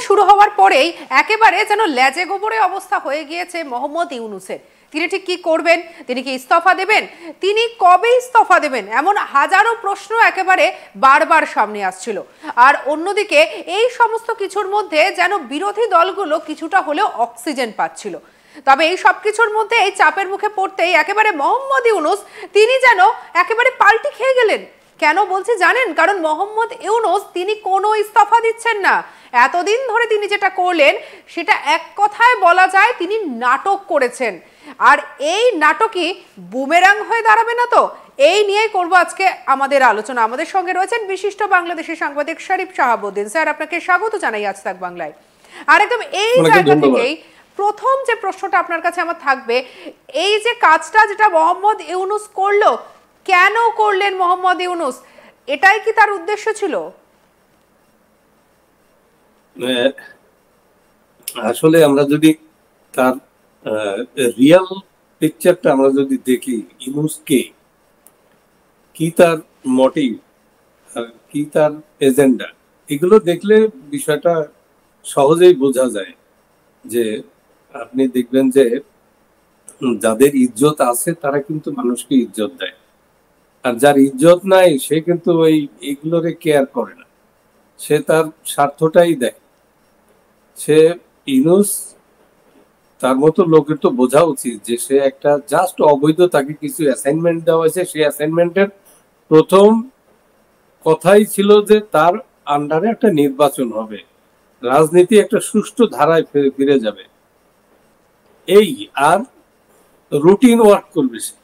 শুরু হওয়ার পরেই একেবারে যেন লেজে গোবরে অবস্থা হয়ে গিয়েছে মোহাম্মদ ইউনূসের। তিনি ঠিক কি করবেন, তিনি কি ইস্তফা দেবেন, তিনি কবে ইস্তফা দেবেন, এমন হাজারো প্রশ্ন একেবারে বারবার সামনে আসছিল। আর অন্যদিকে এই সমস্ত কিছুর মধ্যে যেন বিরোধী দলগুলো কিছুটা হলেও অক্সিজেন পাচ্ছিল। তবে এই সব কিছুর মধ্যে এই চাপের মুখে পড়তেই একেবারে মোহাম্মদ ইউনূস তিনি যেন একেবারে পাল্টি খেয়ে গেলেন। কেন বলছি জানেন? কারণ মোহাম্মদ ইউনূস তিনি কোনো ইস্তফা দিচ্ছেন না। এতদিন ধরে তিনি যেটা করলেন সেটা এক কথায় বলা যায় তিনি নাটক করেছেন। আর এই নাটকই বুমেরাং হয়ে দাঁড়াবে না তো? এই নিয়েই করব আজকে আমাদের আলোচনা। আমাদের সঙ্গে রয়েছেন বিশিষ্ট বাংলাদেশি সাংবাদিক শরীফ শাহাবুদ্দিন। স্যার, আপনাকে স্বাগত জানাই আজ তাক বাংলায়। আর একদম এই জায়গা থেকেই প্রথম যে প্রশ্নটা আপনার কাছে আমার থাকবে, এই যে কাজটা যেটা মোহাম্মদ ইউনূস করলো, কেন করলেন মোহাম্মদ ইউনূস? এটাই কি তার উদ্দেশ্য ছিল? আসলে আমরা যদি তার রিয়েল পিকচারটা আমরা যদি দেখি, ইউনূস কে, কি তার মোটিভ, কি তার এজেন্ডা, এগুলো দেখলে বিষয়টা সহজেই বোঝা যায়। যে আপনি দেখবেন যে যাদের ইজ্জত আছে তারা কিন্তু মানুষকে ইজ্জত দেয়, আর যার ইজ্জত নাই সে কিন্তু এইগুলোরে কেয়ার করে না, সে তার স্বার্থটাই দেয়। সে ইউনূস তার মতো লোকের তো বোঝা উচিত যে সে একটা জাস্ট অবৈধ, তাকে কিছু অ্যাসাইনমেন্ট দেওয়া হয়েছে, সেই অ্যাসাইনমেন্টের প্রথম কথাই ছিল যে তার আন্ডারে একটা নির্বাচন হবে, রাজনীতি একটা সুষ্ঠু ধারায় ফিরে যাবে, এই আর রুটিন ওয়ার্ক করবে। সে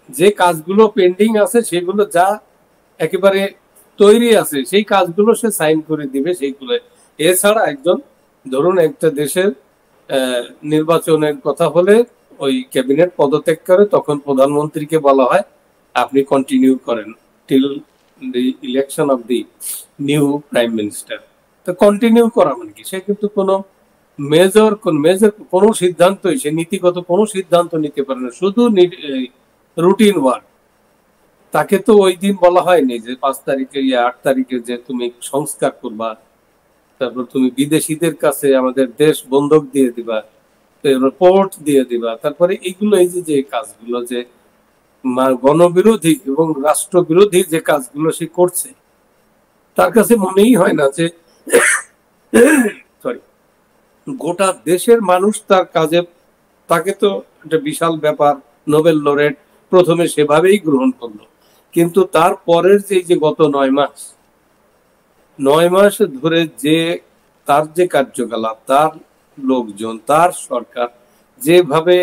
যে কাজগুলো পেন্ডিং আছে সেগুলো যা একেবারে তৈরি আছে সেই কাজগুলো সে সাইন করে দিবে সেইগুলো। এছাড়া একজন ধরুন একটা দেশের নির্বাচনের কথা হলে ওই ক্যাবিনেট পদত্যাগ করে, তখন প্রধানমন্ত্রীকে বলা হয় আপনি কন্টিনিউ করেন till the election of the new prime minister. তো কন্টিনিউ করা মানে কি, সে কিন্তু কোনো মেজর কোনো সিদ্ধান্তই, সে নীতিগত কোনো সিদ্ধান্ত নিতে পারে না, শুধু রুটিন ওয়ার্ক। তাকে তো ওই দিন বলা হয়নি যে 5 তারিখে 8 তারিখে যে তুমি সংস্কার করবা, তারপর তুমি বিদেশিদের কাছে আমাদের দেশ বন্ধক দিয়ে দিবা, পোর্ট দিয়ে দিবা, তারপরে এইগুলো, এই যে কাজগুলো যে গণবিরোধী এবং রাষ্ট্রবিরোধী যে কাজগুলো সে করছে, তার কাছে মনেই হয় না যে গোটা দেশের মানুষ তার কাজে, তাকে তো একটা বিশাল ব্যাপার, নোবেল লরেট প্রথমে সেভাবেই গ্রহণ করলো। কিন্তু তার পরের যে গত 9 মাস ধরে যে তার যে কার্যকলাপ, তার লোকজন, তার সরকার যেভাবে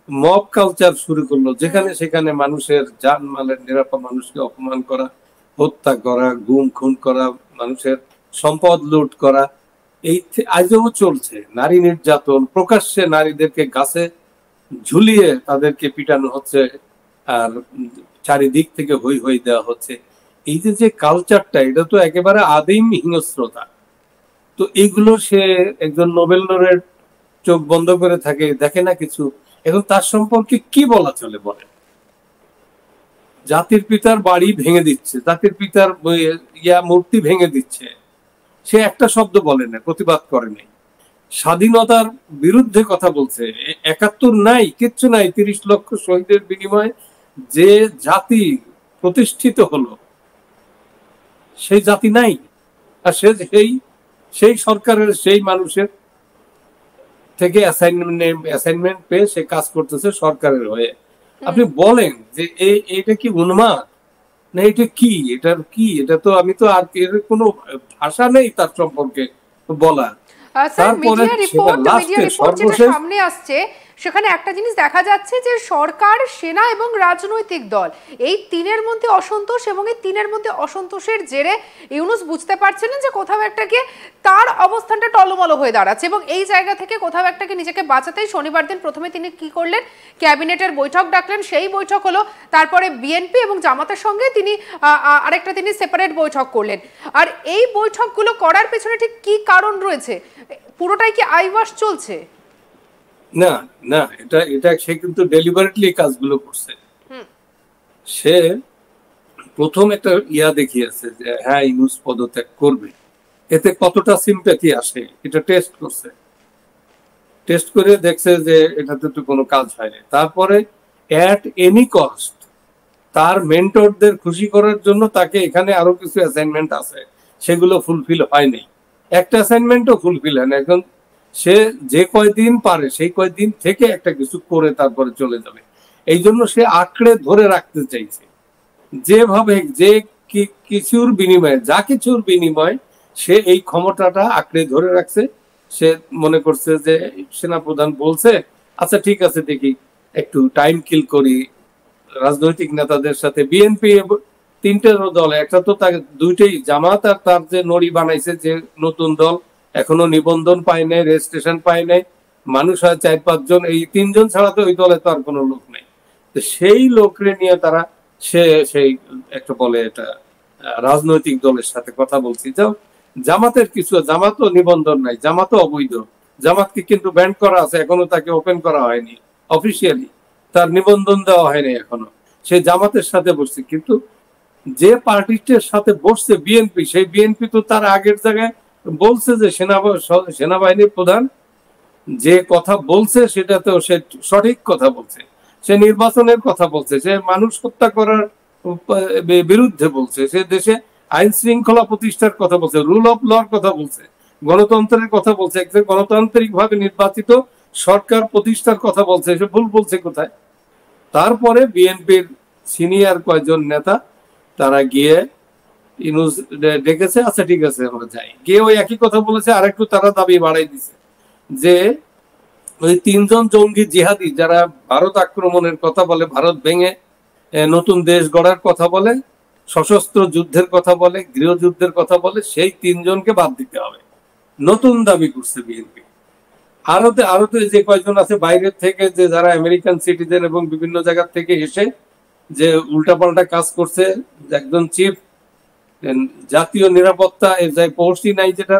মব কালচার শুরু করলো, যেখানে সেখানে মানুষের জানমালের নিরাপদ, মানুষকে অপমান করা, হত্যা করা, গুম খুন করা, মানুষের সম্পদ লুট করা, এই আজও চলছে। নারী নির্যাতন, প্রকাশ্যে নারীদেরকে গাছে ঝুলিয়ে তাদেরকে পিটানো হচ্ছে, আর চারিদিক থেকে হই হই দেওয়া হচ্ছে। এই যে কালচারটা, এটা তো একেবারে আদিম হিংস্রতা। তো এইগুলো সে একজন নোবেল লরেট চোখ বন্ধ করে থাকে, দেখে না কিছু। এখন তার সম্পর্কে কি বলা চলে বলেন? জাতির পিতার বাড়ি ভেঙে দিচ্ছে, জাতির পিতার মূর্তি ভেঙে দিচ্ছে, সে একটা শব্দ বলে না, প্রতিবাদ করে নাই। স্বাধীনতার বিরুদ্ধে কথা বলছে, 71 নাই, কিচ্ছু নাই। 30 লক্ষ শহীদের বিনিময়ে যে জাতি প্রতিষ্ঠিত হলো, সেই জাতি নাই। আর সেই সরকারের, সেই মানুষের থেকে অ্যাসাইনমেন্ট পেয়ে সে কাজ করতেছে সরকারের হয়ে। আপনি বলেন যে এটা কি উন্মাদ না, এটা কি, এটা তো আমি তো আর এর কোনো ভাষা নেই তার সম্পর্কে বলা। মিডিয়া রিপোর্ট যেটা সামনে আসছে সেখানে একটা জিনিস দেখা যাচ্ছে যে সরকার, সেনা এবং রাজনৈতিক দল, এই তিনের মধ্যে অসন্তোষ, এবং এই তিনের মধ্যে অসন্তোষের জেরে ইউনূস বুঝতে পারছিলেন যে কোথাও একটা গিয়ে তার অবস্থানটা টলমলো হয়ে দাঁড়াচ্ছে, এবং এই জায়গা থেকে কোথাও একটাকে নিজেকে বাঁচাতেই শনিবার দিন প্রথমে তিনি কি করলেন, ক্যাবিনেটের বৈঠক ডাকলেন। সেই বৈঠক হলো, তারপরে বিএনপি এবং জামাতের সঙ্গে তিনি আরেকটা তিনি সেপারেট বৈঠক করলেন। আর এই বৈঠকগুলো করার পেছনে ঠিক কি কারণ রয়েছে? পুরোটাই কি আইওয়াশ চলছে? না না, এটা সে কিন্তু ডেলিভারেটলি কাজগুলো করছে। সে প্রথম একটা দেখিয়েছে যে হ্যাঁ, ইউনূস পদত্যাগ করবে, এতে কতটা সিম্প্যাথি আসে এটা টেস্ট করছে, টেস্ট করে দেখছে যে এটাতে তো কোনো কাজ হয়নি। তারপরে অ্যাট এনি কস্ট তার মেন্টরদের খুশি করার জন্য তাকে এখানে আরো কিছু অ্যাসাইনমেন্ট আছে, সেগুলো ফুলফিল হয়নি, একটা অ্যাসাইনমেন্টও ফুলফিল হয় না। এখন সে যে কয়দিন পারে সেই কয়দিন থেকে একটা কিছু করে তারপরে চলে যাবে, এই জন্য সে আঁকড়ে ধরে রাখতে চাইছে। যেভাবে যে কিছুর বিনিময়ে, যা কিছুর বিনিময়ে সে এই ক্ষমতাটা আঁকড়ে ধরে রাখছে। সে মনে করছে যে সেনাপ্রধান বলছে, আচ্ছা ঠিক আছে দেখি একটু টাইম কিল করি রাজনৈতিক নেতাদের সাথে। বিএনপি তিনটে দল, একটা তো তার দুইটাই, জামাত আর তার যে নড়ি বানাইছে যে নতুন দল, এখনো নিবন্ধন পায় নাই, রেজিস্ট্রেশন পায় নাই, মানুষ হয় 4-5 জন, এই 3 জন ছাড়া তো ওই দলে তো আর কোনো লোক নেই। তো সেই লোকরে নিয়ে তারা সেই একটা বলে এটা রাজনৈতিক দলের সাথে কথা বলছি। যাও জামাতের কিছু, জামাতও নিবন্ধন নাই, জামাতও অবৈধ, জামাতকে কিন্তু ব্যান্ড করা আছে, এখনো তাকে ওপেন করা হয়নি অফিসিয়ালি, তার নিবন্ধন দেওয়া হয়নি এখনো। সে জামাতের সাথে বসছে, কিন্তু যে পার্টির সাথে বসছে বিএনপি, সেই বিএনপি তো তার আগের জায়গায় বলছে যে সেনাবাহিনীর প্রধান যে কথা বলছে সেটা তো সে সঠিক কথা বলছে, সে নির্বাচনের কথা বলছে, সে মানুষ হত্যা করার বিরুদ্ধে বলছে, সে দেশে আইন শৃঙ্খলা প্রতিষ্ঠার কথা বলছে, রুল অফ লর কথা বলছে, গণতন্ত্রের কথা বলছে, একটা গণতান্ত্রিক ভাবে নির্বাচিত সরকার প্রতিষ্ঠার কথা বলছে। সে ভুল বলছে কোথায়? তারপরে বিএনপির সিনিয়র কয়েকজন নেতা তারা গিয়ে ইউনূস ডেকেছে, আচ্ছা ঠিক আছে আমরা যাই, গিয়ে ওই একই কথা বলেছে। আর একটু তারা দাবি বাড়াই দিছে যে ওই 3 জন জঙ্গি জিহাদি যারা ভারত আক্রমণের কথা বলে, ভারত ভেঙে নতুন দেশ গড়ার কথা বলে, সশস্ত্র যুদ্ধের কথা বলে, গৃহযুদ্ধের কথা বলে, সেই 3 জনকে বাদ দিতে হবে, নতুন দাবি করছে বিএনপি। আরো যে কয়েকজন আছে বাইরের থেকে, যে যারা আমেরিকান সিটিজেন এবং বিভিন্ন জায়গা থেকে এসে যে উল্টাপাল্টা কাজ করছে, একজন চিফ জাতীয় নিরাপত্তা এর যাই পোস্টই নাই যেটা,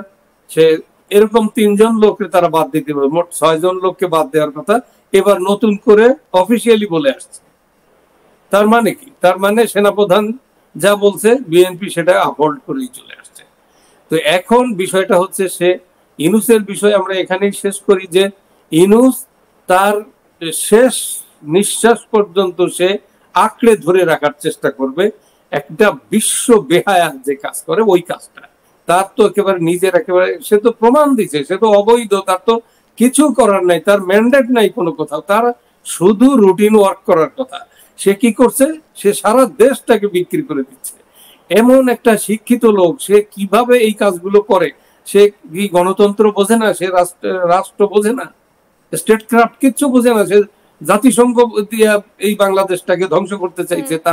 সে এরকম 3 জন লোককে তারা বাদ দিতে পারে, মোট 6 জন লোককে বাদ দেওয়ার কথা এবার নতুন করে অফিসিয়ালি বলে আসছে। তার মানে কি? তার মানে সেনাপ্রধান যা বলছে বিএনপি সেটা আপহোল্ড করেই চলে আসছে। তো এখন বিষয়টা হচ্ছে, সে ইউনূসের বিষয় আমরা এখানেই শেষ করি, যে ইউনূস তার শেষ নিঃশ্বাস পর্যন্ত সে আঁকড়ে ধরে রাখার চেষ্টা করবে একটা বিশ্ব বেহায়া যে কাজ করে ওই কাজটা। তার তো একেবারে নিজের একেবারে, সে তো প্রমাণ দিছে সে তো অবৈধ, তার তো কিছু করার নাই, তার ম্যান্ডেট নাই কোনো কোথাও, তার শুধু রুটিন ওয়ার্ক করার কথা। সে কি করছে? সে সারা দেশটাকে বিক্রি করে দিচ্ছে। এমন একটা শিক্ষিত লোক, সে কিভাবে এই কাজগুলো করে? সে কি গণতন্ত্র বোঝে না? সে রাষ্ট্র বোঝে না, স্টেট ক্রাফট কিচ্ছু বোঝে না। সে জাতিসংঘ দিয়ে এই বাংলাদেশটাকে ধ্বংস করতে চাইছে।